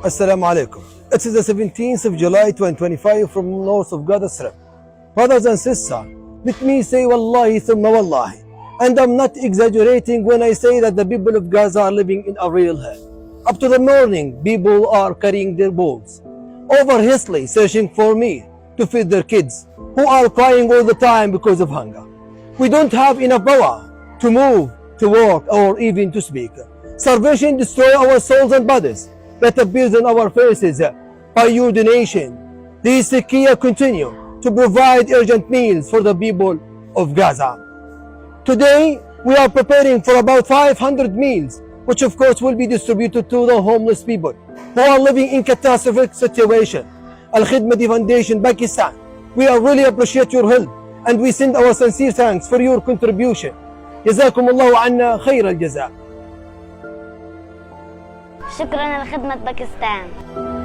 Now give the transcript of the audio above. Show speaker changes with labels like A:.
A: Assalamu alaikum. It is the 17th of July 2025 from north of Gaza Strip. Brothers and sisters, let me say wallahi thumma wallahi. And I'm not exaggerating when I say that the people of Gaza are living in a real hell. Up to the morning, people are carrying their bowls over hastily searching for meat to feed their kids who are crying all the time because of hunger. We don't have enough power to move, to work, or even to speak. Starvation destroys our souls and bodies that appears on our faces by your donation. These Sikia continue to provide urgent meals for the people of Gaza. Today, we are preparing for about 500 meals, which of course will be distributed to the homeless people who are living in catastrophic situation. Al Khidmati Foundation, Pakistan, we really appreciate your help and we send our sincere thanks for your contribution. جزاكم الله عنا خير الجزاء.
B: شكرا لخدمة باكستان.